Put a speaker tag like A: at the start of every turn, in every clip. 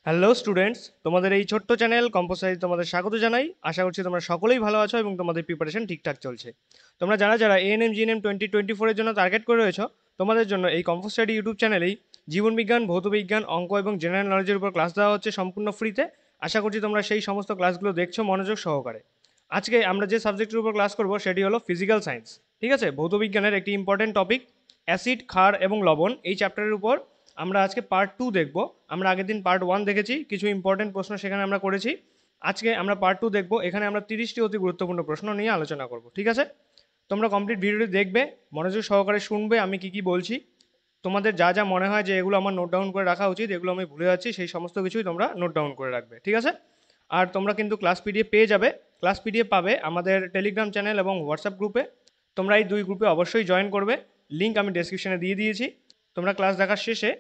A: Hello students, তোমাদের এই ছোট্ট চ্যানেল কম্পোসাইজ তোমাদের স্বাগত জানাই। আশা করছি তোমরা সকলেই ভালো আছো এবং তোমাদের প্রিপারেশন ঠিকঠাক চলছে। তোমরা যারা যারা এএনএম জিএনএম 2024 এর জন্য টার্গেট করে রয়েছো, তোমাদের জন্য এই কম্পোজ স্টাডি ইউটিউব চ্যানেলেই জীবনবিজ্ঞান, ভৌতবিজ্ঞান, অঙ্ক এবং জেনারেল নলেজের উপর ক্লাস দেওয়া হচ্ছে সম্পূর্ণ ফ্রিতে। আশা করছি তোমরা সেই সমস্ত ক্লাসগুলো দেখছো মনোযোগ সহকারে। আজকে আমরা যে সাবজেক্টের উপর ক্লাস করব সেটি হলো ফিজিক্যাল সায়েন্স। ঠিক আছে, ভৌতবিজ্ঞানের একটি ইম্পর্টেন্ট টপিক অ্যাসিড, ক্ষার এবং লবণ, এই চ্যাপ্টারের উপর আমরা আজকে পার্ট 2 দেখব। আমরা আগের দিন পার্ট 1 দেখেছি, কিছু ইম্পর্টেন্ট প্রশ্ন সেখানে আমরা করেছি। আজকে আমরা পার্ট 2 দেখব, এখানে আমরা 30টি অতি গুরুত্বপূর্ণ প্রশ্ন নিয়ে আলোচনা করব। ঠিক আছে, তোমরা কমপ্লিট ভিডিওটি দেখবে, মনোযোগ সহকারে শুনবে আমি কি কি বলছি। তোমাদের যা যা মনে হয় যে এগুলো আমার নোট ডাউন করে রাখা উচিত, এগুলো আমি ভুলে যাচ্ছি, সেই সমস্ত কিছুই তোমরা নোট ডাউন করে রাখবে। ঠিক আছে, আর তোমরা কিন্তু ক্লাস পিডিএফ পেয়ে যাবে। ক্লাস পিডিএফ পাবে আমাদের টেলিগ্রাম চ্যানেল এবং হোয়াটসঅ্যাপ গ্রুপে। তোমরা এই দুই গ্রুপে অবশ্যই জয়েন করবে, লিঙ্ক আমি ডেসক্রিপশনে দিয়ে দিয়েছি। তোমরা ক্লাস দেখার শেষে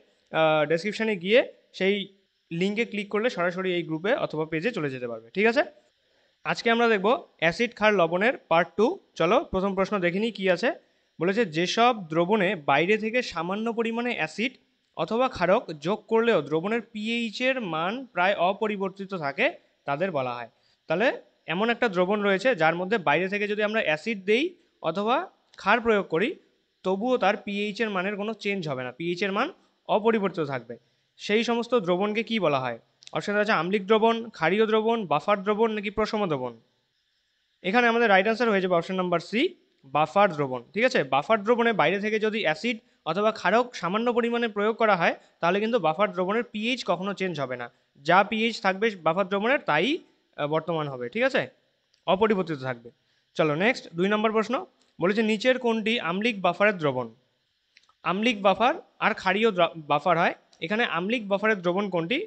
A: ডেসক্রিপশনে গিয়ে সেই লিঙ্কে ক্লিক করলে সরাসরি এই গ্রুপে অথবা পেজে চলে যেতে পারবে। ঠিক আছে, আজকে আমরা দেখব অ্যাসিড, ক্ষার, লবণের পার্ট 2। চলো প্রথম প্রশ্ন দেখিনি কি আছে। বলেছে যেসব দ্রবণে বাইরে থেকে সামান্য পরিমাণে অ্যাসিড অথবা ক্ষারক যোগ করলেও দ্রবণের পিএইচের মান প্রায় অপরিবর্তিত থাকে তাদের বলা হয়। তাহলে এমন একটা দ্রবণ রয়েছে যার মধ্যে বাইরে থেকে যদি আমরা অ্যাসিড দেই অথবা ক্ষার প্রয়োগ করি, তবুও তার পিএইচের মানের কোনো চেঞ্জ হবে না, পিএইচের মান অপরিবর্তিত থাকবে। সেই সমস্ত দ্রবণকে কি বলা হয়? অপশন আছে আম্লিক দ্রবণ, ক্ষারীয় দ্রবণ, বাফার দ্রবণ নাকি প্রশম দ্রবণ। এখানে আমাদের রাইট আনসার হয়ে যাবে অপশন নাম্বার সি, বাফার দ্রবণ। ঠিক আছে, বাফার দ্রবণে বাইরে থেকে যদি অ্যাসিড অথবা ক্ষারক সামান্য পরিমাণে প্রয়োগ করা হয়, তাহলে কিন্তু বাফার দ্রবণের পিএইচ কখনো চেঞ্জ হবে না। যা পিএইচ থাকবে বাফার দ্রবণের তাই বর্তমান হবে। ঠিক আছে, অপরিবর্তিত থাকবে। চলো নেক্সট 2 নম্বর প্রশ্ন। বলেছে নিচের কোনটি আম্লিক বাফারের দ্রবণ? আম্লিক বাফার আর ক্ষারীয় বাফার হয়, এখানে আম্লিক বাফারের দ্রবণ কোনটি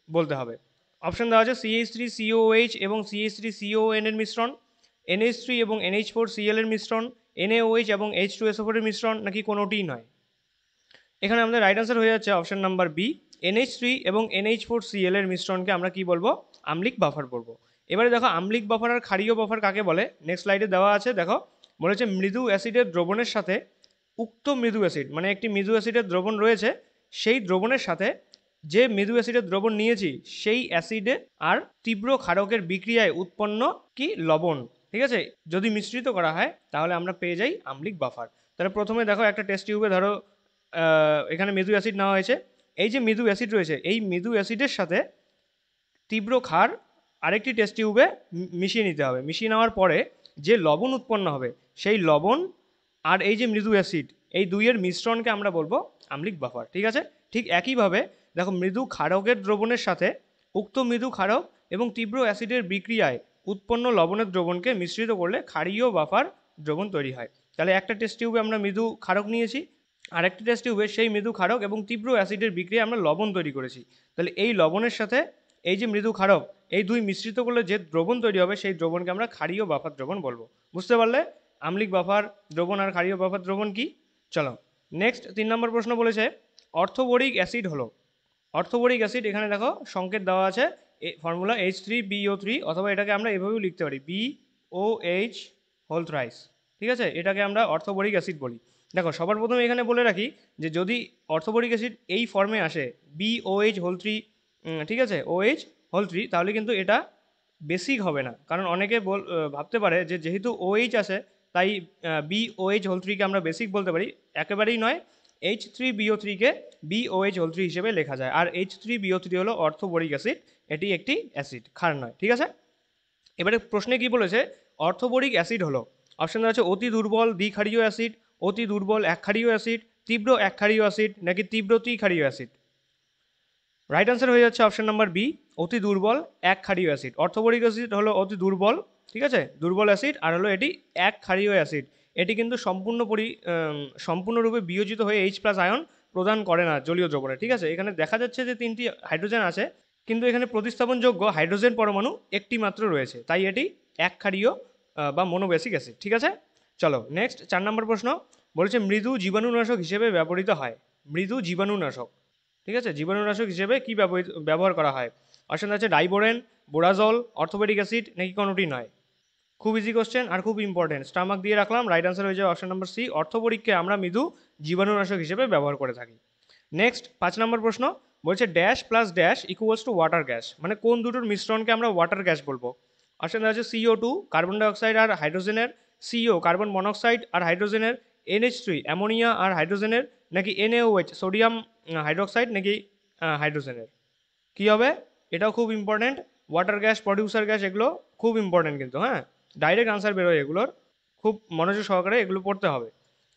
A: বলতে হবে। অপশন দেওয়া আছে CH3COOH এবং CH3CON এর মিশ্রণ, NH3 এবং NH4Cl এর মিশ্রণ, NaOH এবং H2SO4 এর মিশ্রণ নাকি কোনোটিই নয়। এখানে আমাদের রাইট আনসার হয়ে যাচ্ছে অপশন নাম্বার বি, NH3 এবং NH4Cl এর মিশ্রণকে আমরা কি বলবো? আম্লিক বাফার বলবো। এবারে দেখো আম্লিক বাফার আর ক্ষারীয় বাফার কাকে বলে, নেক্সট স্লাইডে দেওয়া আছে। দেখো বলেছে মৃদু অ্যাসিডের দ্রবণের সাথে উক্ত মৃদু অ্যাসিড, মানে একটি মৃদু অ্যাসিডের দ্রবণ রয়েছে, সেই দ্রবণের সাথে যে মৃদু অ্যাসিডের দ্রবণ নিয়েছি সেই অ্যাসিডে আর তীব্র ক্ষারকের বিক্রিয়ায় উৎপন্ন কি লবণ, ঠিক আছে, যদি মিশ্রিত করা হয় তাহলে আমরা পেয়ে যাই আম্লিক বাফার। তাহলে প্রথমে দেখো একটা টেস্ট টিউবে ধরো এখানে মৃদু অ্যাসিড নেওয়া হয়েছে। এই যে মৃদু অ্যাসিড রয়েছে, এই মৃদু অ্যাসিডের সাথে তীব্র ক্ষার আরেকটি টেস্ট টিউবে মিশিয়ে নিতে হবে। মিশিয়ে নেওয়ার পরে যে লবণ উৎপন্ন হবে, সেই লবণ আর এই যে মৃদু অ্যাসিড, এই দুইয়ের মিশ্রণকে আমরা বলবো আম্লিক বাফার। ঠিক আছে, ঠিক একইভাবে দেখো মৃদু ক্ষারকের দ্রবণের সাথে উক্ত মৃদু ক্ষারক এবং তীব্র অ্যাসিডের বিক্রিয়ায় উৎপন্ন লবণের দ্রবণকে মিশ্রিত করলে ক্ষারীয় বাফার দ্রবণ তৈরি হয়। তাহলে একটা টেস্ট টিউবে আমরা মৃদু ক্ষারক নিয়েছি, আর একটি টেস্ট টিউবে সেই মৃদু ক্ষারক এবং তীব্র অ্যাসিডের বিক্রিয়ায় আমরা লবণ তৈরি করেছি। তাহলে এই লবণের সাথে এই যে মৃদু ক্ষারক, এই দুই মিশ্রিত করলে যে দ্রবণ তৈরি হবে সেই দ্রবণকে আমরা ক্ষারীয় বাফার দ্রবণ বলবো। বুঝতে পারলে আম্লিক বাফার দ্রবণ আর ক্ষারীয় বাফার দ্রবণ কি? চলো নেক্সট 3 নম্বর প্রশ্ন। বলেছে অর্থোবোরিক অ্যাসিড হলো, অর্থোবোরিক অ্যাসিড এখানে দেখো সংকেত দেওয়া আছে, ফর্মুলা H3BO3, অথবা এটাকে আমরা এভাবেও লিখতে পারি BOH হোল থ্রাইস। ঠিক আছে, এটাকে আমরা অর্থোবোরিক অ্যাসিড বলি। দেখো সবার প্রথমে এখানে বলে রাখি যে যদি অর্থোবোরিক অ্যাসিড এই ফর্মে আসে BOH হোল 3, ঠিক আছে, OH হোল 3, তাহলে কিন্তু এটা বেসিক হবে না। কারণ অনেকে ভাবতে পারে যে যেহেতু OH আছে তাই BOH হোল 3কে আমরা বেসিক বলতে পারি। একেবারেই নয়, H3BO3কে BOH হোল 3 হিসেবে লেখা যায়। আর H3BO3 হলো অর্থোবোরিক অ্যাসিড, এটি একটি অ্যাসিড, ক্ষার নয়। ঠিক আছে, এবারে প্রশ্নে কি বলেছে, অর্থোবোরিক অ্যাসিড হলো, অপশন দেওয়া আছে অতি দুর্বল দ্বিক্ষারীয় অ্যাসিড, অতি দুর্বল একক্ষারীয় অ্যাসিড, তীব্র একক্ষারীয় অ্যাসিড নাকি তীব্র ত্রিক্ষারীয় অ্যাসিড। রাইট আনসার হয়ে যাচ্ছে অপশন নাম্বার বি, অতি দুর্বল এক ক্ষারীয় অ্যাসিড। অর্থোবোরিক অ্যাসিড হলো অতি দুর্বল, ঠিক আছে, দুর্বল অ্যাসিড, আর হলো এটি এক ক্ষারীয় অ্যাসিড। এটি কিন্তু সম্পূর্ণরূপে বিয়োজিত হয়ে H+ আয়ন প্রদান করে না জলীয় দ্রবণে। ঠিক আছে, এখানে দেখা যাচ্ছে যে 3টি হাইড্রোজেন আছে, কিন্তু এখানে প্রতিস্থাপনযোগ্য হাইড্রোজেন পরমাণু একটি মাত্র রয়েছে, তাই এটি এক ক্ষারীয় বা মনোবেসিক অ্যাসিড। ঠিক আছে, চলো নেক্সট 4 নম্বর প্রশ্ন। বলেছে মৃদু জীবাণুনাশক হিসেবে ব্যবহৃত হয়, মৃদু জীবাণুনাশক, ঠিক আছে, জীবাণুনাশক হিসেবে কি ব্যবহার করা হয়? অপশন আছে ডাইবোরেন, বোরাজল, অর্থোপেডিক অ্যাসিড নাকি কোনোটি নয়। খুব ইজি কোশ্চেন আর খুব ইম্পর্টেন্ট, স্টামাক দিয়ে রাখলাম। রাইট আনসার হয়ে যাবে অপশন নাম্বার সি, অর্থোপরিককে আমরা মৃদু জীবাণুনাশক হিসেবে ব্যবহার করে থাকি। নেক্সট 5 নম্বর প্রশ্ন। বলছে dash plus dash equals to water gas, মানে কোন দুটোর মিশ্রণকে আমরা ওয়াটার গ্যাস বলবো? অপশন আছে CO2 কার্বন ডাইঅক্সাইড আর হাইড্রোজেনের, CO কার্বন মনোক্সাইড আর হাইড্রোজেনের, NH3 অ্যামোনিয়া আর হাইড্রোজেনের, নাকি NaOH সোডিয়াম হাইড্রোক্সাইড নাকি হাইড্রোজেনের। কী হবে? এটাও খুব important, water gas, producer gas, এগুলো খুব ইম্পর্টেন্ট কিন্তু, হ্যাঁ, ডাইরেক্ট আনসার বেরোয় এগুলোর, খুব মনোযোগ সহকারে এগুলো পড়তে হবে।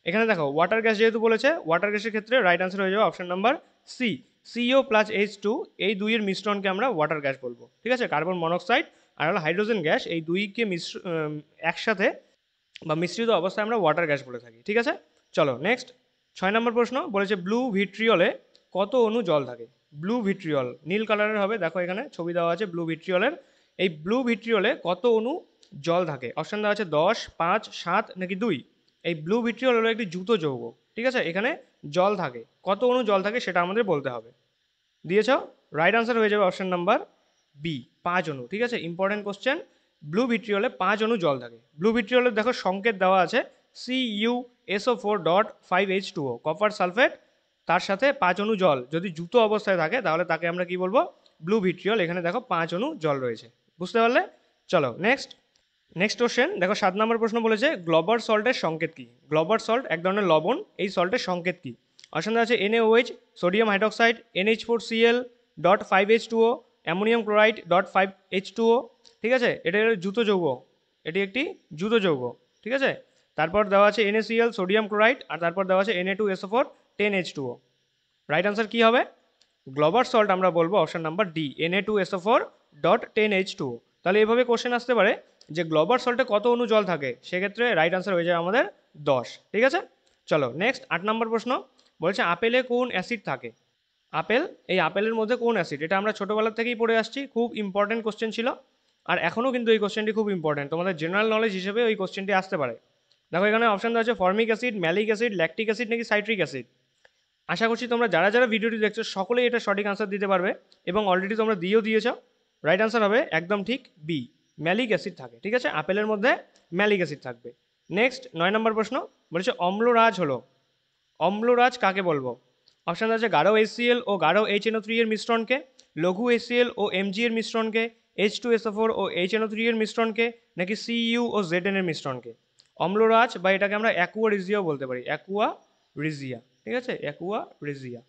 A: এখানে দেখো ওয়াটার গ্যাস যেহেতু বলেছে, ওয়াটার গ্যাসের ক্ষেত্রে রাইট আনসার হয়ে যাবে option number C, CO plus H2, এই দুইয়ের মিশ্রণকে আমরা ওয়াটার গ্যাস বলবো। ঠিক আছে, কার্বন মনোক্সাইড আর হলো হাইড্রোজেন গ্যাস, এই দুইকে একসাথে বা মিশ্রিত অবস্থায় আমরা ওয়াটার গ্যাস বলে থাকি। ঠিক আছে, চলো নেক্সট 6 নম্বর প্রশ্ন বলেছে ব্লু ভিট্রিয়লে কত অণু জল থাকে? ব্লু ভিট্রিয়ল নীল কালারের হবে, দেখো এখানে ছবি দেওয়া আছে ব্লু ভিট্রিয়লের। এই ব্লু ভিট্রিয়লে কত অণু জল থাকে? অপশান দেওয়া আছে 10, 5, 7 নাকি 2। এই ব্লু ভিট্রিয়ল হলো একটি যুত যৌগ। ঠিক আছে, এখানে জল থাকে, কত অণু জল থাকে সেটা আমাদের বলতে হবে। দিয়েছ, রাইট আনসার হয়ে যাবে অপশন নাম্বার বি, 5 অণু। ঠিক আছে, ইম্পর্টেন্ট কোশ্চেন, ব্লু ভিট্রিয়লে 5 অণু জল থাকে। ব্লু ভিট্রিয়লের দেখো সংকেত দেওয়া আছে CuSO4.5H2O, কপার সালফেট, তার সাথে 5 অণু জল। যদি যুত অবস্থায় থাকে তাহলে তাকে আমরা কি বলবো? Blue vitriol. এখানে দেখো 5 অণু জল রয়েছে, বুঝতে পারলে? চলো নেক্সট কোশ্চেন দেখো, 7 নম্বর প্রশ্ন বলেছে গ্লোবাল সল্টের সংকেত কি? গ্লোবাল সল্ট এক ধরনের লবণ, এই সল্টের সংকেত কি? অপশন আছে NaOH sodium hydroxide, NH4Cl.5H2O, ammonium chloride .5H2O। ঠিক আছে, এটা হলো যুত যৌগ, এটি একটি যুত যৌগ। ঠিক আছে, তারপর দেওয়া আছে NaCl সোডিয়াম ক্লোরাইড, আর তারপর দেওয়া আছে Na2SO4 10H2O। রাইট আনসার কি হবে? গ্লোবাল সল্ট আমরা বলবো অপশন নাম্বার ডি, Na2SO4.10H2O। তাহলে এভাবে কোশ্চেন আসতে পারে যে গ্লোবাল সল্টে কত অণু জল থাকে, সেক্ষেত্রে রাইট আনসার হয়ে যায় আমাদের 10। ঠিক আছে, চলো নেক্সট 8 নম্বর প্রশ্ন বলছে আপেলে কোন অ্যাসিড থাকে? আপেল, এই আপেলের মধ্যে কোন অ্যাসিড? এটা আমরা ছোটোবেলা থেকেই পড়ে আসছি, খুব ইম্পর্টেন্ট কোশ্চেন ছিল, আর এখনও কিন্তু এই কোশ্চেনটি খুব ইম্পর্টেন্ট, তোমাদের জেনারেল নলেজ হিসেবে ওই কোশ্চেনটি আসতে পারে। দেখো এখানে অপশন দেওয়া আছে formic acid, malic acid, lactic acid নাকি সাইট্রিক অ্যাসিড। আশা করছি তোমরা যারা যারা ভিডিওটি দেখছো সকলেই এটা সঠিক আনসার দিতে পারবে, এবং অলরেডি তোমরা দিয়েও দিয়েছ। রাইট আনসার হবে একদম ঠিক বি, ম্যালিক অ্যাসিড থাকে। ঠিক আছে, আপেলের মধ্যে ম্যালিক অ্যাসিড থাকবে। নেক্সট 9 নম্বর প্রশ্ন বলেছে অম্লরাজ হলো, অম্লরাজ কাকে বলবো? অপশান আছে গাঢ় HCl ও গাঢ় HNO3 এর মিশ্রণকে, লঘু HCl ও Mg এর মিশ্রণকে, H2SO4 ও HNO3 এর মিশ্রণকে, নাকি Cu ও Zn এর মিশ্রণকে। অম্লরাজ বা এটাকে আমরা অ্যাকুয়া রিজিয়াও বলতে পারি, অ্যাকুয়া রিজিয়া। ঠিক আছে, অ্যাকুয়া রিজিয়া,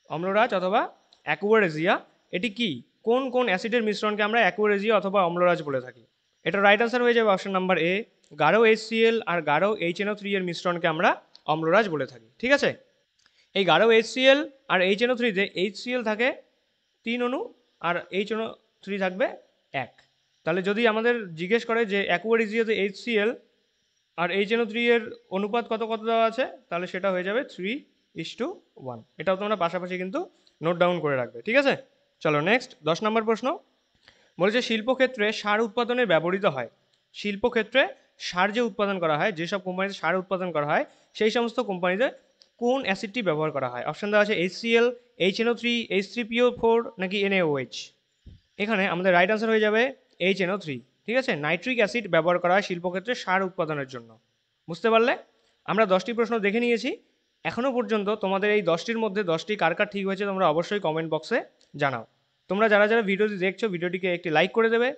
A: অম্লরাজ অথবা অ্যাকুয়া রেজিয়া, এটি কি, কোন কোন অ্যাসিডের মিশ্রণকে আমরা অ্যাকুয়া রেজিয়া অথবা অম্লরাজ বলে থাকি? এটা রাইট আনসার হয়ে যাবে অপশন নাম্বার এ, গাঢ় HCl আর গাঢ় HNO3 এর মিশ্রণকে আমরা অম্লরাজ বলে থাকি। ঠিক আছে, এই গাঢ় HCl আর HNO3-তে HCl থাকে 3 অণু আর HNO3 থাকবে 1। তাহলে যদি আমাদের জিজ্ঞেস করে যে অ্যাকুয়া রিজিয়াতে HCl আর HNO3 এর অনুপাত কত কত দেওয়া আছে, তাহলে সেটা হয়ে যাবে 3:1। এটাও তোমরা পাশাপাশি কিন্তু নোট ডাউন করে রাখবে। ঠিক আছে, চলো নেক্সট 10 নম্বর প্রশ্ন বলেছে শিল্পক্ষেত্রে সার উৎপাদনে ব্যবহৃত হয়। শিল্পক্ষেত্রে সার যে উৎপাদন করা হয়, যেসব কোম্পানিতে সার উৎপাদন করা হয়, সেই সমস্ত কোম্পানিতে কোন অ্যাসিডটি ব্যবহার করা হয়? অপশান দেওয়া আছে HCl, HNO3, H3PO4 নাকি NaOH। এখানে আমাদের রাইট আনসার হয়ে যাবে HNO3। ঠিক আছে, নাইট্রিক অ্যাসিড ব্যবহার করা হয় শিল্পক্ষেত্রে সার উৎপাদনের জন্য। বুঝতে পারলে? আমরা 10টি প্রশ্ন দেখে নিয়েছি। এখনও পর্যন্ত তোমাদের এই 10টির মধ্যে 10টি কার কার ঠিক হয়েছে তোমরা অবশ্যই কমেন্ট বক্সে জানাও। তোমরা যারা যারা ভিডিওটি দেখছো ভিডিওটিকে একটি লাইক করে দেবে।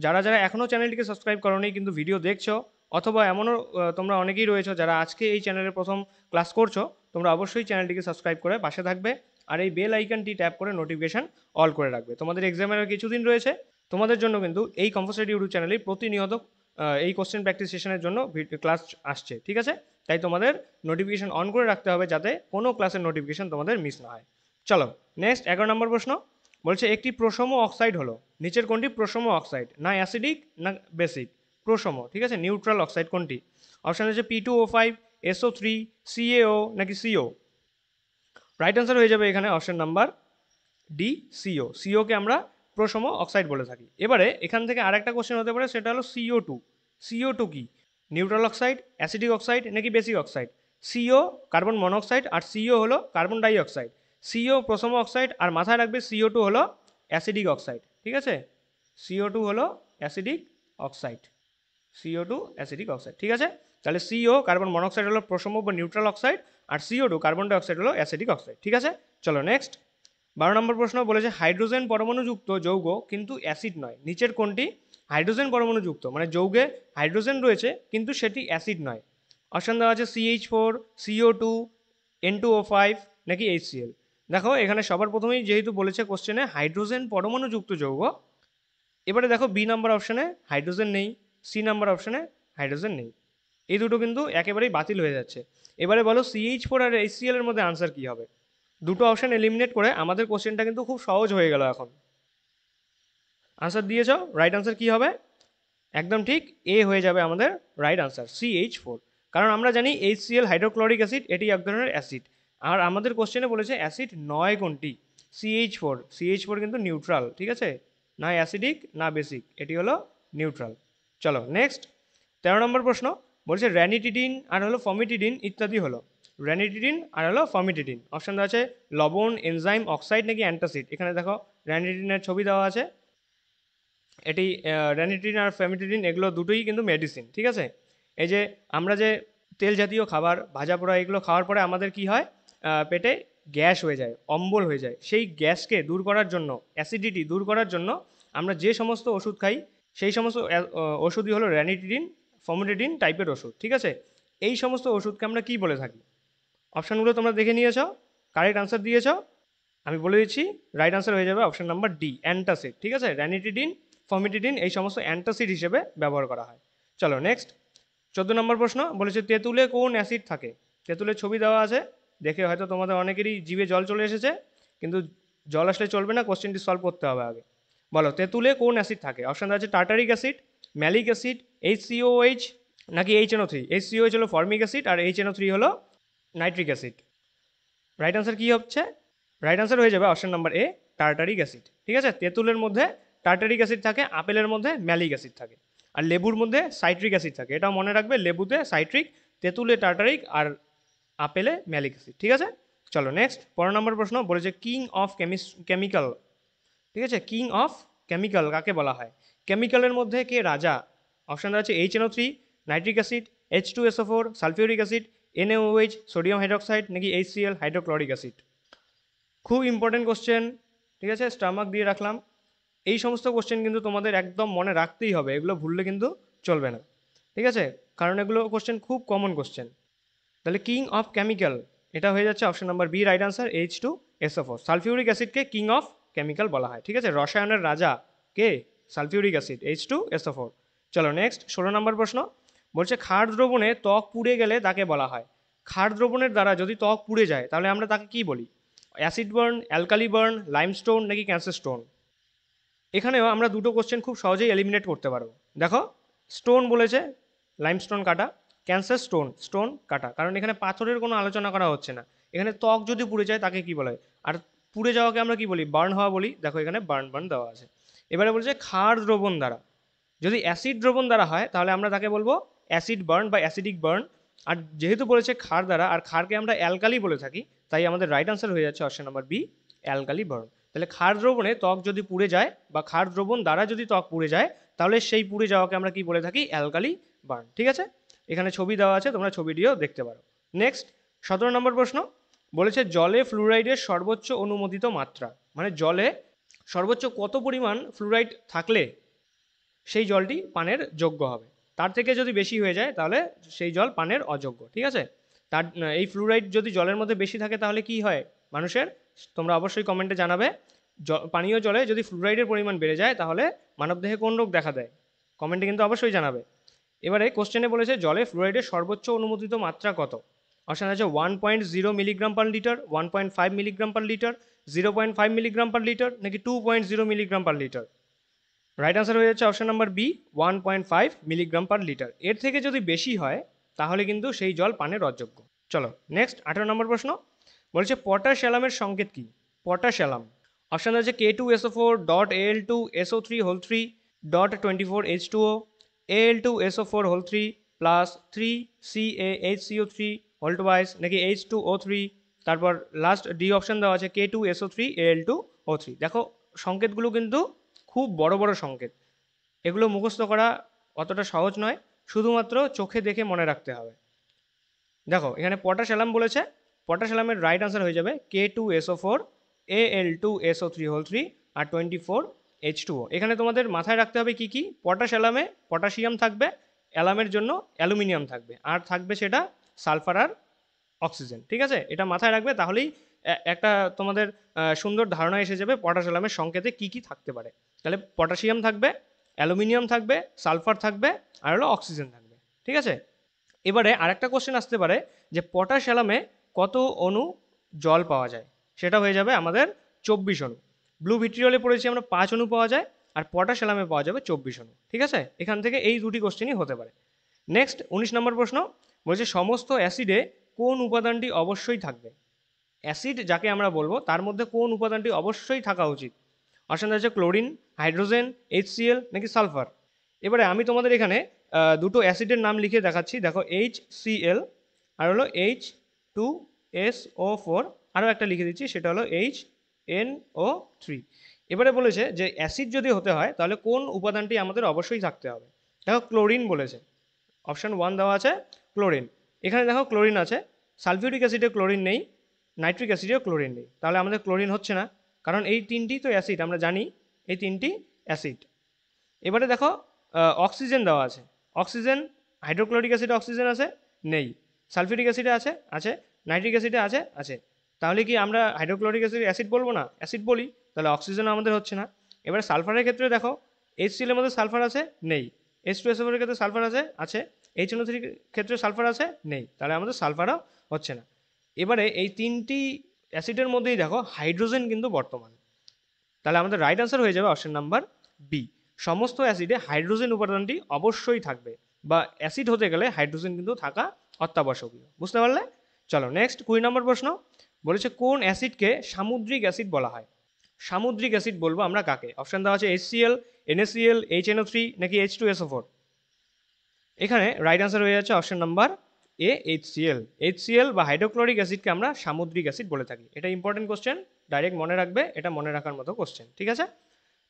A: যারা যারা এখনও চ্যানেলটিকে সাবস্ক্রাইব করোনি কিন্তু ভিডিও দেখছো, অথবা এমনও তোমরা অনেকেই রয়েছো যারা আজকে এই চ্যানেলের প্রথম ক্লাস করছো, তোমরা অবশ্যই চ্যানেলটিকে সাবস্ক্রাইব করে পাশে থাকবে, আর এই বেল আইকনটি ট্যাপ করে নোটিফিকেশন অল করে রাখবে। তোমাদের এক্সামের আর কিছুদিন রয়েছে, তোমাদের জন্য কিন্তু এই কম্পালসারি ইউটিউব চ্যানেলে প্রতিনিয়ত এই কোশ্চেন প্র্যাকটিস সেশনের জন্য ক্লাস আসছে। ঠিক আছে, তাই তোমাদের নোটিফিকেশন অন করে রাখতে হবে যাতে কোনো ক্লাসের নোটিফিকেশন তোমাদের মিস না হয়। চলো নেক্সট 11 নম্বর প্রশ্ন বলছে একটি প্রশম অক্সাইড হলো, নিচের কোনটি প্রশম অক্সাইড? না অ্যাসিডিক না বেসিক, প্রশম। ঠিক আছে, নিউট্রাল অক্সাইড কোনটি? অপশান হচ্ছে P2O5, SO3, CaO নাকি CO। রাইট আনসার হয়ে যাবে এখানে অপশন নাম্বার ডি, CO। সিওকে আমরা প্রশম অক্সাইড বলে থাকি। এবারে এখান থেকে আরেকটা কোশ্চেন হতে পারে, সেটা হলো CO2। CO2 কি, নিউট্রাল অক্সাইড, অ্যাসিডিক অক্সাইড নাকি basic oxide? CO carbon monoxide আর CO হলো কার্বন ডাই অক্সাইড। CO প্রশম অক্সাইড, আর মাথায় রাখবে CO2 হলো অ্যাসিডিক অক্সাইড। ঠিক আছে, CO2 হলো acidic oxide, CO2 acidic oxide. ঠিক আছে, তাহলে CO কার্বন মনোক্সাইড হলো প্রশম বা নিউট্রাল অক্সাইড, আর CO2 কার্বন ডাই অক্সাইড হলো অ্যাসিডিক অক্সাইড। ঠিক আছে, চলো নেক্সট 12 নম্বর প্রশ্ন বলেছে হাইড্রোজেন পরমাণুযুক্ত যৌগ কিন্তু অ্যাসিড নয়, নিচের কোনটি হাইড্রোজেন পরমাণুযুক্ত, মানে যৌগে হাইড্রোজেন রয়েছে কিন্তু সেটি অ্যাসিড নয়? অপশান দেওয়া আছে CH4, CO2, N2O5 নাকি HCl। দেখো এখানে সবার প্রথমেই যেহেতু বলেছে কোশ্চেনে হাইড্রোজেন পরমাণুযুক্ত যৌগ, এবারে দেখো বি নাম্বার অপশানে হাইড্রোজেন নেই, সি নাম্বার অপশানে হাইড্রোজেন নেই, এই দুটো কিন্তু একেবারেই বাতিল হয়ে যাচ্ছে। এবারে বলো CH4 আর HCl এর মধ্যে আনসার কী হবে? দুটো অপশান এলিমিনেট করে আমাদের কোশ্চেনটা কিন্তু খুব সহজ হয়ে গেল এখন। আনসার দিয়েছ, রাইট আনসার কী হবে? একদম ঠিক, এ হয়ে যাবে আমাদের রাইট আনসার, CH4। কারণ আমরা জানি HCl হাইড্রোক্লোরিক অ্যাসিড, এটি এক ধরনের অ্যাসিড। আর আমাদের কোশ্চেনে বলেছে অ্যাসিড নয় কোনটি, CH4 কিন্তু নিউট্রাল, ঠিক আছে, না অ্যাসিডিক না বেসিক, এটি হলো নিউট্রাল। চলো নেক্সট 13 নম্বর প্রশ্ন বলছে র্যানিটিডিন আর হলো ফমিটিডিন ইত্যাদি হলো, র্যানিটিডিন আর হলো ফমিটিডিন, অপশান দেওয়া আছে লবণ, এনজাইম, অক্সাইড নাকি অ্যান্টাসিড। এখানে দেখো র্যানিটিডিনের ছবি দেওয়া আছে, এটি র্যানিটিডিন আর ফ্যামিটিডিন এগুলো দুটোই কিন্তু মেডিসিন, ঠিক আছে। এই যে আমরা যে তেল জাতীয় খাবার, ভাজা পোড়া এগুলো খাওয়ার পরে আমাদের কি হয়, পেটে গ্যাস হয়ে যায়, অম্বল হয়ে যায়, সেই গ্যাসকে দূর করার জন্য, অ্যাসিডিটি দূর করার জন্য আমরা যে সমস্ত ওষুধ খাই সেই সমস্ত ওষুধই হলো র্যানিটিডিন ফমিটিডিন টাইপের ওষুধ, ঠিক আছে। এই সমস্ত ওষুধকে আমরা কি বলে থাকি? অপশানগুলো তোমরা দেখে নিয়েছ, কারেক্ট আনসার দিয়েছ, আমি বলে দিচ্ছি রাইট আনসার হয়ে যাবে অপশান নাম্বার ডি, অ্যান্টাসিড, ঠিক আছে। র্যানিটিডিন ফমিটিডিন এই সমস্ত অ্যান্টাসিড হিসেবে ব্যবহার করা হয়। চলো নেক্সট 14 নম্বর প্রশ্ন বলেছে তেঁতুলে কোন অ্যাসিড থাকে? তেঁতুলের ছবি দেওয়া আছে, দেখে হয়তো তোমাদের অনেকেরই জিভে জল চলে এসেছে, কিন্তু জল আসলে চলবে না, কোশ্চেনটি সলভ করতে হবে আগে। বলো তেঁতুলে কোন অ্যাসিড থাকে? অপশান আছে tartaric acid, malic acid, HCOH নাকি HNO3। HCOH হলো ফর্মিক অ্যাসিড আর HNO3 হলো নাইট্রিক অ্যাসিড। রাইট আনসার কী হচ্ছে? রাইট আনসার হয়ে যাবে option number A, tartaric acid, ঠিক আছে। তেঁতুলের মধ্যে টার্টারিক অ্যাসিড থাকে, আপেলের মধ্যে ম্যালিক অ্যাসিড থাকে, আর লেবুর মধ্যে সাইট্রিক অ্যাসিড থাকে। এটাও মনে রাখবে, লেবুতে সাইট্রিক, তেঁতুলে টার্টারিক আর আপেলে ম্যালিক অ্যাসিড, ঠিক আছে। চলো নেক্সট 15 নম্বর প্রশ্ন বলেছে কিং অফ কেমিক্যাল, ঠিক আছে, কিং অফ কেমিক্যাল কাকে বলা হয়? কেমিক্যালের মধ্যে কে রাজা? অপশান আছে HNO3, nitric acid, H2SO4, sulphuric acid, NaOH, sodium hydroxide নাকি HCl হাইড্রোক্লোরিক অ্যাসিড। খুব ইম্পর্টেন্ট কোশ্চেন, ঠিক আছে, স্টামাক দিয়ে রাখলাম। এই সমস্ত কোশ্চেন কিন্তু তোমাদের একদম মনে রাখতেই হবে, এগুলো ভুললে কিন্তু চলবে না, ঠিক আছে, কারণ এগুলো কোশ্চেন খুব কমন কোশ্চেন। তাহলে কিং অফ কেমিক্যাল এটা হয়ে যাচ্ছে option number B, right answer H2SO4। Sulphuric অ্যাসিডকে কিং অফ কেমিক্যাল বলা হয়, ঠিক আছে, রসায়নের রাজা কে? Sulphuric acid, H2SO4। চলো নেক্সট 16 নম্বর প্রশ্ন বলছে ক্ষার দ্রবণে ত্বক পুড়ে গেলে তাকে বলা হয়, ক্ষার দ্রবণের দ্বারা যদি ত্বক পুড়ে যায় তাহলে আমরা তাকে কি বলি? Acid burn, alkali burn, limestone নাকি ক্যান্সার স্টোন? এখানেও আমরা দুটো কোশ্চেন খুব সহজেই এলিমিনেট করতে পারবো। দেখো স্টোন বলেছে, লাইমস্টোন কাটা, ক্যান্সার স্টোন কাটা, কারণ এখানে পাথরের কোনো আলোচনা করা হচ্ছে না। এখানে ত্বক যদি পুড়ে যায় তাকে কি বলে? আর পুড়ে যাওয়াকে আমরা কি বলি? বার্ন হওয়া বলি। দেখো এখানে বার্ন দেওয়া আছে। এবারে বলছে ক্ষার দ্রবণ দ্বারা, যদি অ্যাসিড দ্রবণ দ্বারা হয় তাহলে আমরা তাকে বলবো অ্যাসিড বার্ন বা অ্যাসিডিক বার্ন। আর যেহেতু বলেছে ক্ষার দ্বারা, আর ক্ষারকে আমরা অ্যালকালি বলে থাকি, তাই আমাদের রাইট আনসার হয়ে যাচ্ছে option number B, alkali burn. তাহলে ক্ষার দ্রবণে ত্বক যদি পুড়ে যায় বা ক্ষার দ্রবণ দ্বারা যদি ত্বক পুড়ে যায় তাহলে সেই পুড়ে যাওয়াকে আমরা কি বলে থাকি? অ্যালকালি বার্ন, ঠিক আছে। এখানে ছবি দেওয়া আছে, তোমরা ছবিটিও দেখতে পারো। নেক্সট 17 নম্বর প্রশ্ন বলেছে জলে ফ্লুরাইডের সর্বোচ্চ অনুমোদিত মাত্রা, মানে জলে সর্বোচ্চ কত পরিমাণ ফ্লুরাইড থাকলে সেই জলটি পানের যোগ্য হবে। তার থেকে যদি বেশি হয়ে যায় তাহলে সেই জল পানের অযোগ্য, ঠিক আছে। তার এই ফ্লুরাইড যদি জলের মধ্যে বেশি থাকে তাহলে কি হয় মানুষের? তোমরা অবশ্যই কমেন্টে জানাবে। পানীয় জলে যদি ফ্লুরাইডের পরিমাণ বেড়ে যায় তাহলে মানবদেহে কোন রোগ দেখা দেয়? কমেন্টে কিন্তু অবশ্যই জানাবে। এবারে কোশ্চেনে বলেছে জলে ফ্লুরাইডের সর্বোচ্চ অনুমোদিত মাত্রা কত? অপশান আছে 1.0 milligram per litre, 1.5 milligram per litre, 0.5 milligram per litre নাকি 2.0 milligram per litre? Right answer হয়ে যাচ্ছে option number B, 1.5 milligram per litre. এর থেকে যদি বেশি হয় তাহলে কিন্তু সেই জল পানের অযোগ্য। চলো নেক্সট 18 নম্বর প্রশ্ন বলছে পটাশ অ্যালামের সংকেত কি? পটাশ অ্যালাম, অপশান আছে K2SO4 dot Al2SO3 whole 3 dot 24H2O, Al2SO4 whole 3 plus 3CaHCO3 whole twice নাকি H2O3। তারপর লাস্ট ডি অপশান দেওয়া আছে K2SO3 Al2O3। দেখো সংকেতগুলো কিন্তু খুব বড় বড় সংকেত, এগুলো মুখস্থ করা অতটা সহজ নয়, শুধুমাত্র চোখে দেখে মনে রাখতে হবে। দেখো এখানে পটাশ অ্যালাম বলেছে, পটাশ অ্যালামের রাইট আনসার হয়ে যাবে K2SO4 Al2SO3 আর 24H2O। এখানে তোমাদের মাথায় রাখতে হবে কি কি, পটাশ অ্যালামে পটাশিয়াম থাকবে, অ্যালামের জন্য অ্যালুমিনিয়াম থাকবে, আর থাকবে সেটা সালফার আর অক্সিজেন। ঠিক আছে, এটা মাথায় রাখবে, তাহলেই একটা তোমাদের সুন্দর ধারণা এসে যাবে পটাশ অ্যালামের সংকেতে কি কি থাকতে পারে। তাহলে পটাশিয়াম থাকবে, অ্যালুমিনিয়াম থাকবে, সালফার থাকবে, আর হলো অক্সিজেন থাকবে। ঠিক আছে, এবারে আরেকটা কোশ্চেন আসতে পারে যে পটাশ অ্যালামে কত অণু জল পাওয়া যায়, সেটা হয়ে যাবে আমাদের 24 অণু। ব্লু ভিট্রিয়লে পড়েছি আমরা 5 অণু পাওয়া যায়, আর পটাশ অ্যালামে পাওয়া যাবে 24 অণু। ঠিক আছে, এখান থেকে এই দুটি কোশ্চেনই হতে পারে। নেক্সট 19 নম্বর প্রশ্ন বলছে সমস্ত অ্যাসিডে কোন উপাদানটি অবশ্যই থাকবে। অ্যাসিড যাকে আমরা বলবো তার মধ্যে কোন উপাদানটি অবশ্যই থাকা উচিত। অপশান আছে ক্লোরিন, হাইড্রোজেন, HCl নাকি সালফার। এবারে আমি তোমাদের এখানে দুটো অ্যাসিডের নাম লিখে দেখাচ্ছি, দেখো HCl আর হলো H2SO4, আরও একটা লিখে দিচ্ছি সেটা হলো HNO3। এবারে বলেছে যে অ্যাসিড যদি হতে হয় তাহলে কোন উপাদানটি আমাদের অবশ্যই থাকতে হবে। দেখো ক্লোরিন বলেছে, অপশান 1 দেওয়া আছে ক্লোরিন। এখানে দেখো ক্লোরিন আছে, সালফিউরিক অ্যাসিডে ক্লোরিন নেই, নাইট্রিক অ্যাসিডেও ক্লোরিন নেই, তাহলে আমাদের ক্লোরিন হচ্ছে না, কারণ এই তিনটি তো অ্যাসিড, আমরা জানি এই তিনটি অ্যাসিড। এবারে দেখো অক্সিজেন দেওয়া আছে, অক্সিজেন, হাইড্রোক্লোরিক অ্যাসিডে অক্সিজেন আছে, নেই। সালফিউরিক অ্যাসিডে আছে, আছে। নাইট্রিক অ্যাসিডে আছে, আছে। তাহলে কি আমরা হাইড্রোক্লোরিক অ্যাসিড বলবো না, অ্যাসিড বলি, তাহলে অক্সিজেন আমাদের হচ্ছে না। এবারে সালফারের ক্ষেত্রে দেখো HCl এর মধ্যে সালফার আছে, নেই। H2SO4 এর ক্ষেত্রে সালফার আছে, আছে। HNO3 ক্ষেত্রে সালফার আছে, নেই, তাহলে আমাদের সালফারও হচ্ছে না। এবারে এই তিনটি অ্যাসিডের মধ্যেই দেখো হাইড্রোজেন কিন্তু বর্তমান, তাহলে আমাদের রাইট আনসার হয়ে যাবে অপশন নাম্বার বি। সমস্ত অ্যাসিডে হাইড্রোজেন উপাদানটি অবশ্যই থাকবে, বা অ্যাসিড হতে গেলে হাইড্রোজেন কিন্তু থাকা অত্যাবশ্যকীয়। বুঝতে পারলে? চলো নেক্সট 20 নম্বর প্রশ্ন বলেছে কোন অ্যাসিডকে সামুদ্রিক অ্যাসিড বলা হয়। সামুদ্রিক অ্যাসিড বলবো আমরা কাকে। অপশন দেওয়া আছে HCl, NaCl, HNO3 নাকি H2SO4। এখানে রাইট আনসার হয়ে যাচ্ছে option number A, HCl। HCl বা হাইড্রোক্লোরিক অ্যাসিডকে আমরা সামুদ্রিক অ্যাসিড বলে থাকি। এটা ইম্পর্টেন্ট কোশ্চেন, ডাইরেক্ট মনে রাখবে, এটা মনে রাখার মতো কোশ্চেন। ঠিক আছে,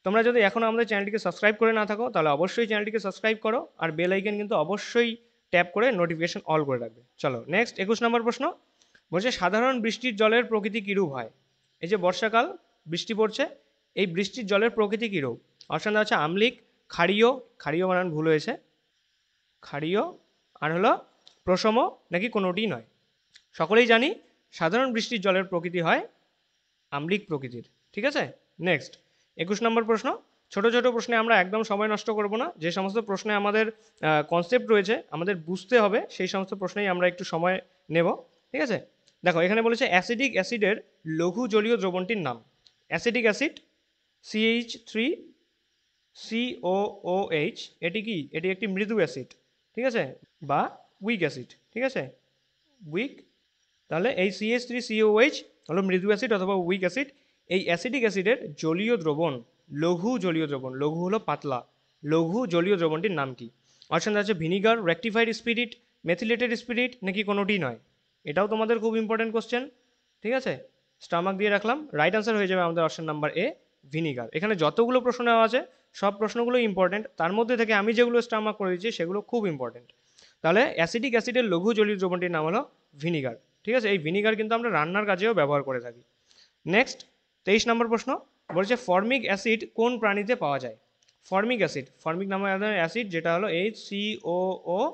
A: তোমরা যদি এখনও আমাদের চ্যানেলটিকে সাবস্ক্রাইব করে না থাকো তাহলে অবশ্যই চ্যানেলটিকে সাবস্ক্রাইব করো, আর বেল আইকন কিন্তু অবশ্যই ট্যাপ করে নোটিফিকেশন অল করে রাখবে। চলো নেক্সট 21 নম্বর প্রশ্ন বলছে সাধারণ বৃষ্টির জলের প্রকৃতি কীরূপ হয়। এই যে বর্ষাকাল বৃষ্টি পড়ছে, এই বৃষ্টির জলের প্রকৃতি কীরূপ। অপশান দেওয়া আছে আম্লিক, ক্ষারীয়, ক্ষারীয় বানান ভুল হয়েছে, ক্ষারীয়, আর হলো প্রশম নাকি কোনোটিই নয়। সকলেই জানি সাধারণ বৃষ্টির জলের প্রকৃতি হয় আম্লিক প্রকৃতির। ঠিক আছে, নেক্সট 21 নম্বর প্রশ্ন। ছোট ছোট প্রশ্নে আমরা একদম সময় নষ্ট করব না, যে সমস্ত প্রশ্নে আমাদের কনসেপ্ট রয়েছে আমাদের বুঝতে হবে সেই সমস্ত প্রশ্নেই আমরা একটু সময় নেব। ঠিক আছে, দেখো এখানে বলেছে অ্যাসিডিক অ্যাসিডের লঘু জলীয় দ্রবণটির নাম। অ্যাসিডিক অ্যাসিড CH3COOH, এটি কি, এটি একটি মৃদু অ্যাসিড। ঠিক আছে, বা উইক অ্যাসিড। ঠিক আছে, উইক, তাহলে এই CH3COOH হলো মৃদু অ্যাসিড অথবা উইক অ্যাসিড। এই অ্যাসিডিক অ্যাসিডের জলীয় দ্রবণ, লঘু জলীয় দ্রবণ, লঘু হলো পাতলা, লঘু জলীয় দ্রবণটির নাম কি। অপশন আছে vinegar, rectified spirit, methylated spirit নাকি কোনোটি নয়। এটাও তোমাদের খুব ইম্পর্টেন্ট কোশ্চেন। ঠিক আছে, স্টামাক দিয়ে রাখলাম, রাইট আনসার হয়ে যাবে আমাদের অপশন নাম্বার এ, ভিনিগার। এখানে যতগুলো প্রশ্ন নেওয়া আছে সব প্রশ্নগুলো ইম্পর্টেন্ট, তার মধ্যে থেকে আমি যেগুলো স্টামাক করে দিচ্ছি সেগুলো খুব ইম্পর্টেন্ট। তাহলে অ্যাসিডিক অ্যাসিডের লঘু জলীয় দ্রবণটির নাম হলো ভিনিগার। ঠিক আছে, এই ভিনিগার কিন্তু আমরা রান্নার কাজেও ব্যবহার করে থাকি। নেক্সট 23 নম্বর প্রশ্ন বলছে ফর্মিক অ্যাসিড কোন প্রাণীতে পাওয়া যায়। ফর্মিক অ্যাসিড, ফর্মিক নামে অ্যাসিড যেটা হলো HCOOH,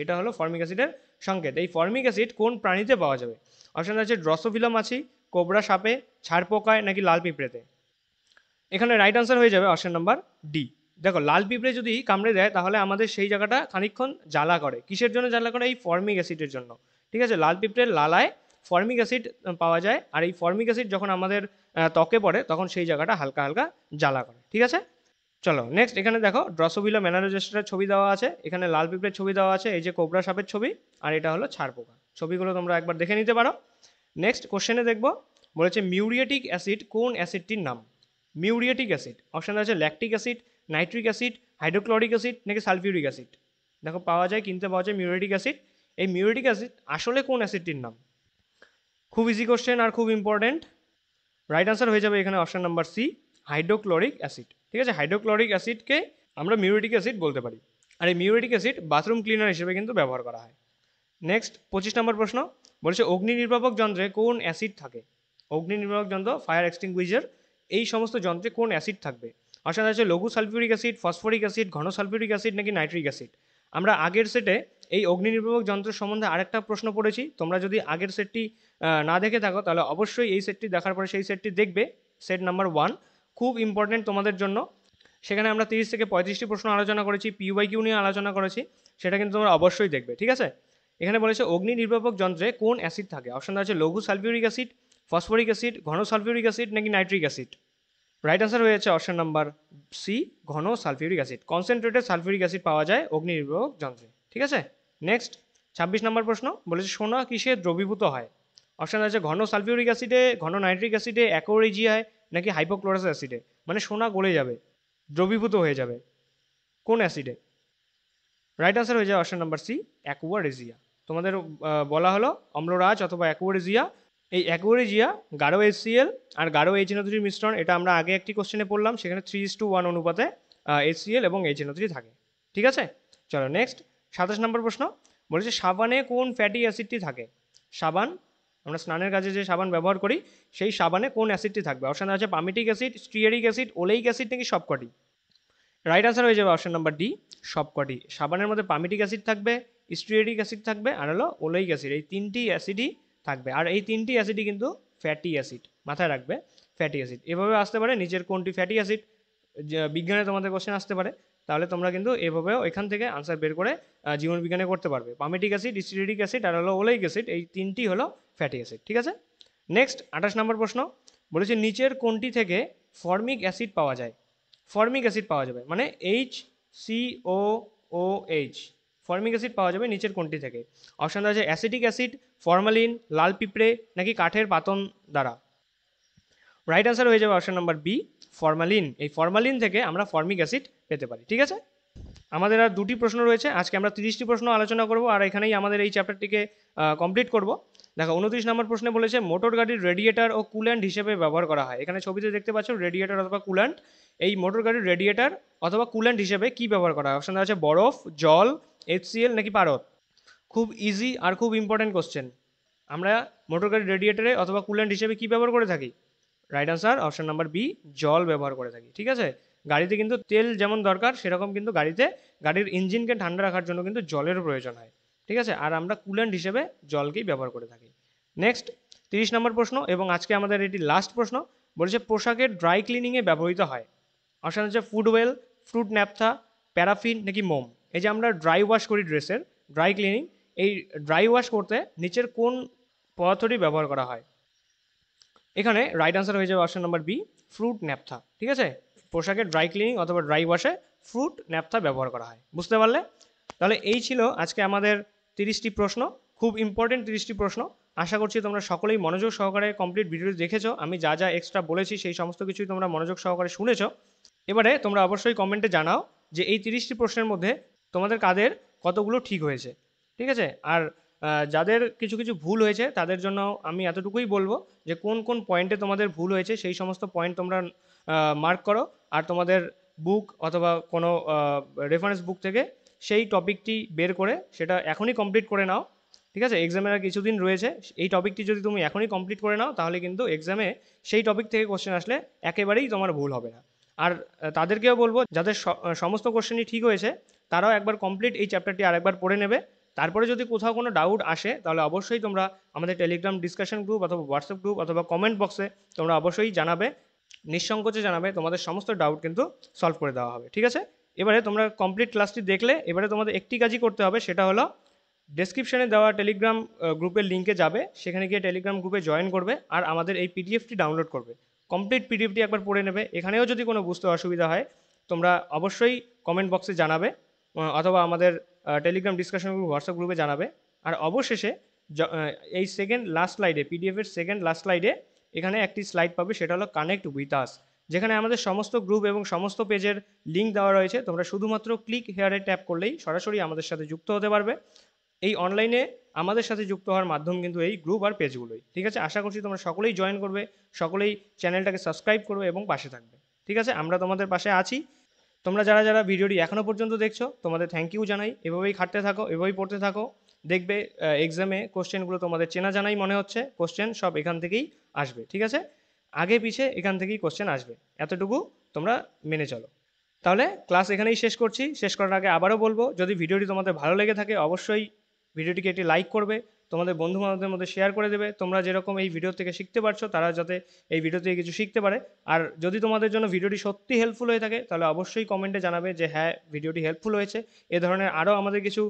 A: এটা হলো ফর্মিক অ্যাসিডের সংকেত। এই ফর্মিক অ্যাসিড কোন প্রাণীতে পাওয়া যাবে। অপশন আছে ড্রসোফিলা মাছি, কোবরা সাপে, ছাড় পোকায় নাকি লাল পিঁপড়েতে। এখানে রাইট আনসার হয়ে যাবে অপশন নাম্বার ডি। দেখো লাল পিঁপড়ে যদি কামড়ে দেয় তাহলে আমাদের সেই জায়গাটা খানিকক্ষণ জ্বালা করে, কিসের জন্য জ্বালা করে, এই ফর্মিক অ্যাসিডের জন্য। ঠিক আছে, লাল পিঁপড়ের লালায় ফর্মিক অ্যাসিড পাওয়া যায়, আর এই ফর্মিক অ্যাসিড যখন আমাদের ত্বকে পড়ে তখন সেই জায়গাটা হালকা হালকা জ্বালা করে। ঠিক আছে, চলো নেক্সট এখানে দেখো ড্রসোভিলা ম্যানারোজেস্টার ছবি দেওয়া আছে, এখানে লাল পিঁপড়ের ছবি দেওয়া আছে, এই যে কোবরা সাপের ছবি, আর এটা হলো ছাড় পোকা। ছবিগুলো তোমরা একবার দেখে নিতে পারো। নেক্সট কোশ্চেনে দেখবো বলেছে মিউরিয়েটিক অ্যাসিড কোন অ্যাসিডটির নাম। মিউরিয়েটিক অ্যাসিড, অপশান আছে lactic acid, nitric acid, hydrochloric acid নাকি সালফিউরিক অ্যাসিড। দেখো পাওয়া যায়, কিনতে পাওয়া যায় মিউরিয়েটিক অ্যাসিড। এই মিউরিয়েটিক অ্যাসিড আসলে কোন অ্যাসিডটির নাম। খুব ইজি কোশ্চেন আর খুব ইম্পর্টেন্ট। রাইট আনসার হয়ে যাবে এখানে option number C, hydrochloric acid. ঠিক আছে, হাইড্রোক্লোরিক অ্যাসিডকে আমরা মিউরিয়েটিক অ্যাসিড বলতে পারি, আর এই মিউরিয়েটিক অ্যাসিড বাথরুম ক্লিনার হিসেবে কিন্তু ব্যবহার করা হয়। নেক্সট 25 নম্বর প্রশ্ন বলছে অগ্নি নির্বাপক যন্ত্রে কোন অ্যাসিড থাকে। অগ্নি নির্বাপক যন্ত্র, ফায়ার এক্সটিংগুইজার, এই সমস্ত যন্ত্রে কোন অ্যাসিড থাকবে? অপশান আছে লঘু সালফিউরিক অ্যাসিড, ফসফরিক অ্যাসিড, ঘন সালফিউরিক অ্যাসিড নাকি নাইট্রিক অ্যাসিড। আমরা আগের সেটে এই অগ্নি নির্বাপক যন্ত্রের সম্বন্ধে আরেকটা প্রশ্ন পড়েছি। তোমরা যদি আগের সেটটি না দেখে থাকো তাহলে অবশ্যই এই সেটটি দেখার পরে সেই সেটটি দেখবে। সেট নাম্বার 1 খুব ইম্পর্টেন্ট তোমাদের জন্য। সেখানে আমরা 30 থেকে 35টি প্রশ্ন আলোচনা করেছি, PYQ নিয়ে আলোচনা করেছি, সেটা কিন্তু তোমরা অবশ্যই দেখবে, ঠিক আছে? এখানে বলেছে অগ্নি নির্বাপক যন্ত্রে কোন অ্যাসিড থাকে? অপশন আছে লঘু সালফিউরিক অ্যাসিড, ফসফরিক অ্যাসিড, ঘন সালফিউরিক অ্যাসিড নাকি নাইট্রিক অ্যাসিড। রাইট আনসার হয়ে যাচ্ছে অপশন নাম্বার সি, ঘন sulphuric acid. Concentrated sulphuric acid পাওয়া যায় অগ্নি নির্বাপক যন্ত্রে, ঠিক আছে? নেক্সট 26 নম্বর প্রশ্ন বলেছে সোনা কিসে দ্রবীভূত হয়? অপশন আছে ঘন সালফিউরিক অ্যাসিডে, ঘন নাইট্রিক অ্যাসিডে, অ্যাকোরেজিয়ায় নাকি হাইপোক্লোরাস অ্যাসিডে। মানে সোনা গলে যাবে, দ্রবীভূত হয়ে যাবে, কোন অ্যাসিডে? রাইট আনসার হয়ে যায় অপশন নাম্বার সি, অ্যাকুয়ারেজিয়া। তোমাদের বলা হলো অম্লরাজ অথবা অ্যাকুয়ারেজিয়া। এই অ্যাকুয়ারেজিয়া গাঢ় HCl আর গাঢ় HNO3 মিশ্রণ, এটা আমরা আগে একটি কোশ্চেনে পড়লাম, সেখানে 3:1 অনুপাতে HCl এবং HNO3 থাকে, ঠিক আছে? চলো নেক্সট 27 নম্বর প্রশ্ন বলেছে সাবানে কোন ফ্যাটি অ্যাসিডটি থাকে? সাবান, আমরা স্নানের কাজে যে সাবান ব্যবহার করি সেই সাবানে কোন অ্যাসিডটি থাকবে? অপশন আছে palmitic acid, stearic acid, oleic acid নাকি সবকটি। রাইট আনসার হয়ে যাবে অপশন নাম্বার ডি, সবকটি। সাবানের মধ্যে পামিটিক অ্যাসিড থাকবে, স্টিয়ারিক অ্যাসিড থাকবে আর হলো ওলেইক অ্যাসিড, এই তিনটি অ্যাসিডই থাকবে। আর এই তিনটি অ্যাসিডই কিন্তু ফ্যাটি অ্যাসিড, মাথায় রাখবে ফ্যাটি অ্যাসিড। এভাবে আসতে পারে নিচের কোনটি ফ্যাটি অ্যাসিড, বিজ্ঞানে তোমাদের কোশ্চেন আসতে পারে, তাহলে তোমরা কিন্তু এভাবেও এখান থেকে আনসার বের করে জীবন বিজ্ঞানে করতে পারবে। পামিটিক অ্যাসিড, স্টিয়ারিক অ্যাসিড আর হলো ওলেইক অ্যাসিড, এই তিনটি হলো ফ্যাটি অ্যাসিড, ঠিক আছে? নেক্সট 28 নম্বর প্রশ্ন বলেছে নিচের কোনটি থেকে ফর্মিক অ্যাসিড পাওয়া যায়? ফর্মিক অ্যাসিড পাওয়া যাবে মানে HCOOH, ফর্মিক অ্যাসিড পাওয়া যাবে নিচের কোনটি থেকে? অপশান আছে অ্যাসিটিক অ্যাসিড, ফরমালিন, লাল পিঁপড়ে নাকি কাঠের পাতন দ্বারা। রাইট আনসার হয়ে যাবে অপশন নাম্বার বি, ফরমালিন। এই ফরমালিন থেকে আমরা ফর্মিক অ্যাসিড পেতে পারি, ঠিক আছে? আমাদের আর দুটি প্রশ্ন রয়েছে, আজকে আমরা 30টি প্রশ্ন আলোচনা করব আর এখানেই আমাদের এই চ্যাপ্টারটিকে কমপ্লিট করব। দেখো 29 নম্বর প্রশ্নে বলেছে মোটর গাড়ির রেডিয়েটার ও কুল্যান্ট হিসেবে ব্যবহার করা হয়। এখানে ছবিতে দেখতে পাচ্ছ রেডিয়েটার অথবা কুল্যান্ট। এই মোটর গাড়ির রেডিয়েটার অথবা কুল্যান্ট হিসেবে কি ব্যবহার করা হয়? অপশন আছে বরফ, জল, HCl নাকি পারদ। খুব ইজি আর খুব ইম্পর্টেন্ট কোশ্চেন। আমরা মোটর গাড়ির রেডিয়েটারে অথবা কুল্যান্ট হিসেবে কি ব্যবহার করে থাকি? Right answer option number B, জল ব্যবহার করে থাকি, ঠিক আছে? গাড়িতে কিন্তু তেল যেমন দরকার সেরকম কিন্তু গাড়ির ইঞ্জিনকে ঠান্ডা রাখার জন্য কিন্তু জলের প্রয়োজন হয়, ঠিক আছে? আর আমরা কুল্যান্ট হিসেবে জলকেই ব্যবহার করে থাকি। নেক্সট 30 নম্বর প্রশ্ন এবং আজকে আমাদের এটি লাস্ট প্রশ্ন বলেছে পোশাকের ড্রাই ক্লিনিংয়ে ব্যবহৃত হয়। অপশান হচ্ছে ফুডওয়েল, ফ্রুট ন্যাপথা, প্যারাফিন নাকি মোম। এই যে আমরা ড্রাই ওয়াশ করি ড্রেসের, ড্রাই ক্লিনিং, এই ড্রাই ওয়াশ করতে নিচের কোন পদার্থটি ব্যবহার করা হয়? এখানে রাইট আনসার হয়ে যাবে option number B, fruit naphtha, ঠিক আছে? পোশাকের ড্রাই ক্লিনিং অথবা ড্রাই ওয়াশে ফ্রুট ন্যাপথা ব্যবহার করা হয়, বুঝতে পারলে? তাহলে এই ছিল আজকে আমাদের 30টি প্রশ্ন, খুব ইম্পর্টেন্ট 30টি প্রশ্ন। আশা করছি তোমরা সকলেই মনোযোগ সহকারে কমপ্লিট ভিডিওটি দেখেছো। আমি যা যা এক্সট্রা বলেছি সেই সমস্ত কিছুই তোমরা মনোযোগ সহকারে শুনেছো। এবারে তোমরা অবশ্যই কমেন্টে জানাও যে এই 30টি প্রশ্নের মধ্যে তোমাদের কাদের কতগুলো ঠিক হয়েছে, ঠিক আছে? আর যাদের কিছু কিছু ভুল হয়েছে তাদের জন্য আমি এতটুকুই বলবো যে কোন কোন পয়েন্টে তোমাদের ভুল হয়েছে সেই সমস্ত পয়েন্ট তোমরা মার্ক করো আর তোমাদের বুক অথবা কোনো রেফারেন্স বুক থেকে সেই টপিকটি বের করে সেটা এখনই কমপ্লিট করে নাও, ঠিক আছে? এক্সামের আর কিছুদিন রয়েছে, এই টপিকটি যদি তুমি এখনই কমপ্লিট করে নাও তাহলে কিন্তু এক্সামে সেই টপিক থেকে কোশ্চেন আসলে একেবারেই তোমার ভুল হবে না। আর তাদেরকেও বলবো যাদের সমস্ত কোশ্চেনই ঠিক হয়েছে তারাও একবার কমপ্লিট এই চ্যাপ্টারটি আরেকবার পড়ে নেবে। তারপরে যদি কোথাও কোনো ডাউট আসে তাহলে অবশ্যই তোমরা আমাদের টেলিগ্রাম ডিসকাশন গ্রুপ অথবা হোয়াটসঅ্যাপ গ্রুপ অথবা কমেন্ট বক্সে তোমরা অবশ্যই জানাবে, নিঃসংকোচে জানাবে, তোমাদের সমস্ত ডাউট কিন্তু সলভ করে দেওয়া হবে, ঠিক আছে? এবারে তোমরা কমপ্লিট ক্লাসটি দেখলে এবারে তোমাদের একটি কাজই করতে হবে, সেটা হলো ডেসক্রিপশনে দেওয়া টেলিগ্রাম গ্রুপের লিঙ্কে যাবে, সেখানে গিয়ে টেলিগ্রাম গ্রুপে জয়েন করবে আর আমাদের এই পিডিএফটি ডাউনলোড করবে। কমপ্লিট পিডিএফটি একবার পড়ে নেবে। এখানেও যদি কোনো বুঝতে অসুবিধা হয় তোমরা অবশ্যই কমেন্ট বক্সে জানাবে অথবা আমাদের টেলিগ্রাম ডিসকাশন গ্রুপ হোয়াটসঅ্যাপ গ্রুপে জানাবে। আর অবশেষে এই সেকেন্ড লাস্ট স্লাইডে, পিডিএফের সেকেন্ড লাস্ট স্লাইডে এখানে একটি স্লাইড পাবে, সেটা হলো কানেক্ট উইথ আস, যেখানে আমাদের সমস্ত গ্রুপ এবং সমস্ত পেজের লিঙ্ক দেওয়া রয়েছে। তোমরা শুধুমাত্র ক্লিক হেয়ারে ট্যাপ করলেই সরাসরি আমাদের সাথে যুক্ত হতে পারবে। এই অনলাইনে আমাদের সাথে যুক্ত হওয়ার মাধ্যম কিন্তু এই গ্রুপ আর পেজগুলোই, ঠিক আছে? আশা করছি তোমরা সকলেই জয়েন করবে, সকলেই চ্যানেলটাকে সাবস্ক্রাইব করবে এবং পাশে থাকবে, ঠিক আছে? আমরা তোমাদের পাশে আছি। তোমরা যারা যারা ভিডিওটি এখনও পর্যন্ত দেখছো তোমাদের থ্যাংক ইউ জানাই। এভাবেই খাটতে থাকো, এভাবেই পড়তে থাকো, দেখবে এক্সামে কোশ্চেনগুলো তোমাদের চেনা জানাই মনে হচ্ছে, কোশ্চেন সব এখান থেকেই আসবে, ঠিক আছে? আগে পিছে এখান থেকেই কোশ্চেন আসবে, এতটুকু তোমরা মেনে চলো। তাহলে ক্লাস এখানেই শেষ করছি। শেষ করার আগে আবারও বলবো, যদি ভিডিওটি তোমাদের ভালো লেগে থাকে অবশ্যই ভিডিওটিকে একটি লাইক করবে, তোমাদের বন্ধু বান্ধবদের মধ্যে শেয়ার করে দেবে। তোমরা যেরকম এই ভিডিও থেকে শিখতে পারছো, তারা যাতে এই ভিডিও থেকে কিছু শিখতে পারে। আর যদি তোমাদের জন্য ভিডিওটি সত্যি হেল্পফুল হয়ে থাকে, তাহলে অবশ্যই কমেন্টে জানাবে যে হ্যাঁ, ভিডিওটি হেল্পফুল হয়েছে, এ ধরনের আরও আমাদের কিছু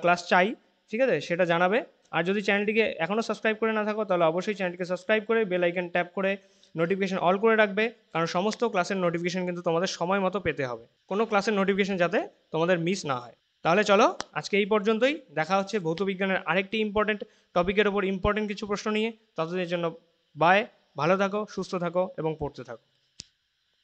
A: ক্লাস চাই, ঠিক আছে? সেটা জানাবে। আর যদি চ্যানেলটিকে এখনও সাবস্ক্রাইব করে না থাকো, তাহলে অবশ্যই চ্যানেলটিকে সাবস্ক্রাইব করে বেল আইকন ট্যাপ করে নোটিফিকেশন অল করে রাখবে, কারণ সমস্ত ক্লাসের নোটিফিকেশন কিন্তু তোমাদের সময় মতো পেতে হবে, কোনো ক্লাসের নোটিফিকেশন যাতে তোমাদের মিস না হয়। তাহলে চলো আজকে এই পর্যন্তই, দেখা হচ্ছে ভৌতবিজ্ঞানের আরেকটি ইম্পর্টেন্ট টপিকের ওপর ইম্পর্টেন্ট কিছু প্রশ্ন নিয়ে। ততদিনের জন্য বাই, ভালো থাকো, সুস্থ থাকো এবং পড়তে থাকো।